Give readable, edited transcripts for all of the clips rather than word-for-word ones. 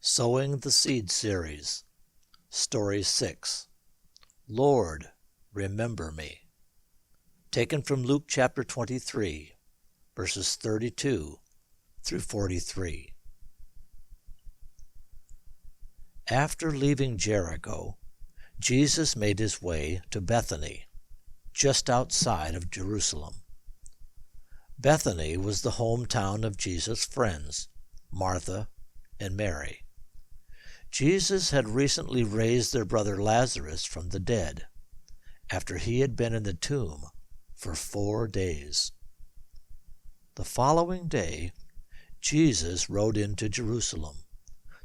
Sowing the Seed Series, Story 6, Lord, Remember Me. Taken from Luke chapter 23, verses 32 through 43. After leaving Jericho, Jesus made his way to Bethany, just outside of Jerusalem. Bethany was the hometown of Jesus' friends, Martha and Mary. Jesus had recently raised their brother Lazarus from the dead, after he had been in the tomb for 4 days. The following day, Jesus rode into Jerusalem,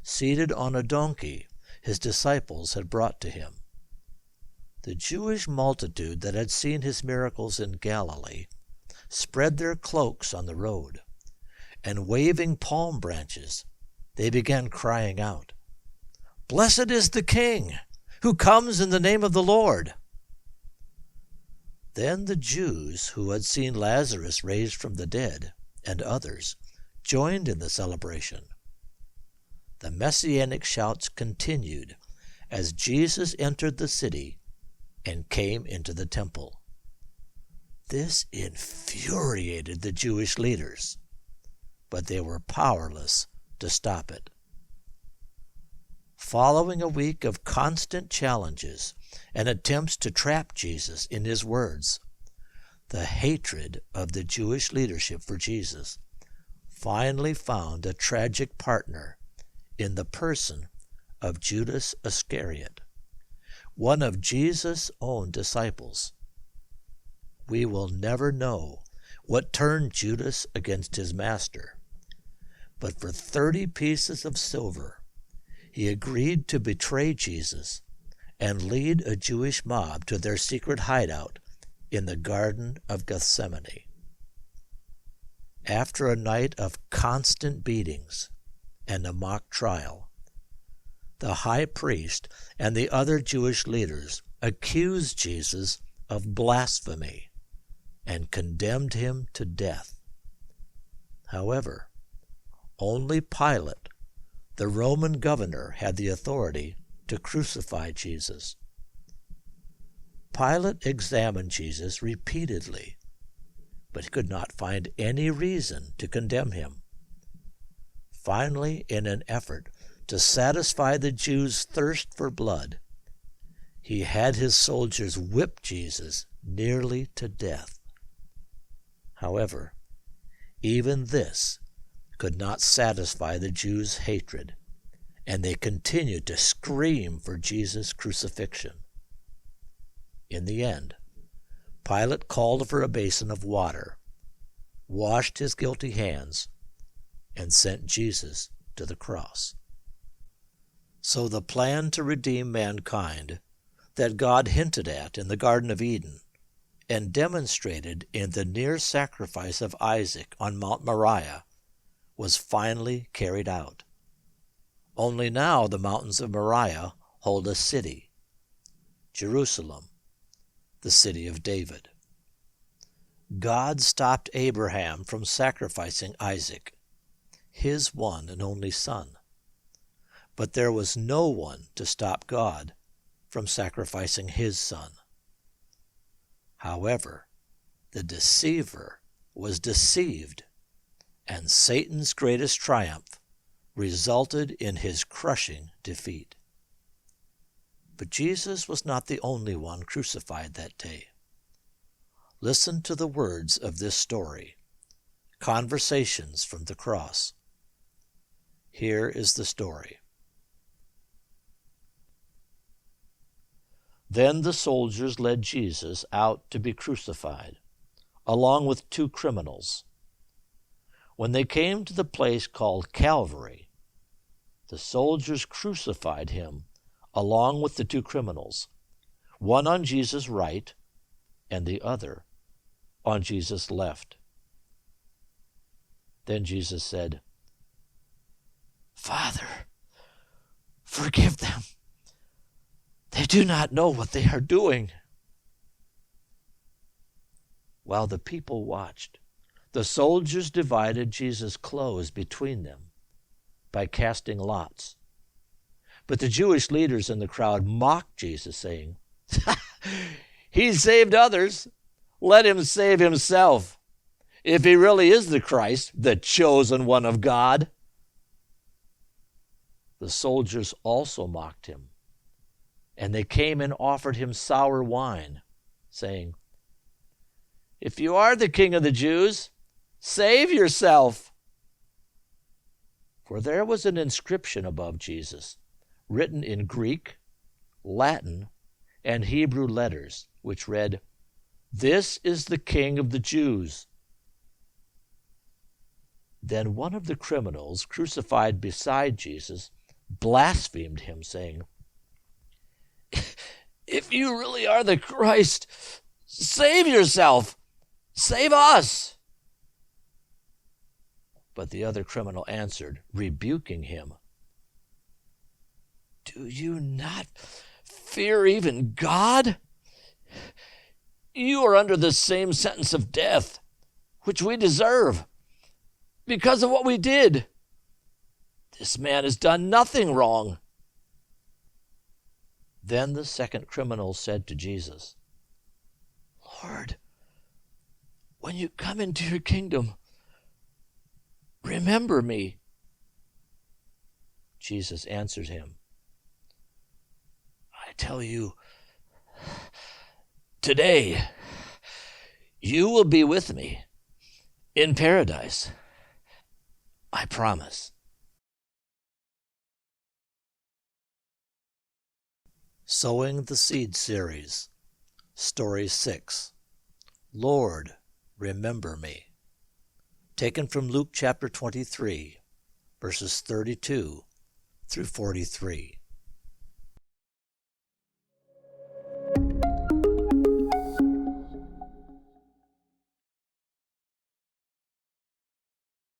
seated on a donkey his disciples had brought to him. The Jewish multitude that had seen his miracles in Galilee spread their cloaks on the road, and waving palm branches, they began crying out, "Blessed is the King who comes in the name of the Lord." Then the Jews who had seen Lazarus raised from the dead, and others, joined in the celebration. The messianic shouts continued as Jesus entered the city and came into the temple. This infuriated the Jewish leaders, but they were powerless to stop it. Following a week of constant challenges and attempts to trap Jesus in his words, the hatred of the Jewish leadership for Jesus finally found a tragic partner in the person of Judas Iscariot, one of Jesus' own disciples. We will never know what turned Judas against his master, but for 30 pieces of silver, he agreed to betray Jesus and lead a Jewish mob to their secret hideout in the Garden of Gethsemane. After a night of constant beatings and a mock trial, the high priest and the other Jewish leaders accused Jesus of blasphemy and condemned him to death. However, only Pilate, the Roman governor, had the authority to crucify Jesus. Pilate examined Jesus repeatedly, but could not find any reason to condemn him. Finally, in an effort to satisfy the Jews' thirst for blood, he had his soldiers whip Jesus nearly to death. However, even this could not satisfy the Jews' hatred, and they continued to scream for Jesus' crucifixion. In the end, Pilate called for a basin of water, washed his guilty hands, and sent Jesus to the cross. So the plan to redeem mankind that God hinted at in the Garden of Eden and demonstrated in the near sacrifice of Isaac on Mount Moriah was finally carried out. Only now the mountains of Moriah hold a city, Jerusalem, the city of David. God stopped Abraham from sacrificing Isaac, his one and only son. But there was no one to stop God from sacrificing his son. However, the deceiver was deceived, and Satan's greatest triumph resulted in his crushing defeat. But Jesus was not the only one crucified that day. Listen to the words of this story, Conversations from the Cross. Here is the story. Then the soldiers led Jesus out to be crucified, along with 2 criminals. When they came to the place called Calvary, the soldiers crucified him along with the 2 criminals, one on Jesus' right and the other on Jesus' left. Then Jesus said, "Father, forgive them. They do not know what they are doing." While the people watched, the soldiers divided Jesus' clothes between them by casting lots. But the Jewish leaders in the crowd mocked Jesus, saying, "He saved others. Let him save himself, if he really is the Christ, the chosen one of God." The soldiers also mocked him, and they came and offered him sour wine, saying, "If you are the King of the Jews, save yourself." For there was an inscription above Jesus, written in Greek, Latin, and Hebrew letters, which read, "This is the King of the Jews." Then one of the criminals crucified beside Jesus blasphemed him, saying, "If you really are the Christ, save yourself. Save us." But the other criminal answered, rebuking him, "Do you not fear even God? You are under the same sentence of death, which we deserve, because of what we did. This man has done nothing wrong." Then the second criminal said to Jesus, "Lord, when you come into your kingdom, remember me." Jesus answered him, "I tell you, today you will be with me in paradise. I promise." Sowing the Seed Series, Story 6, Lord, Remember Me. Taken from Luke chapter 23, verses 32 through 43.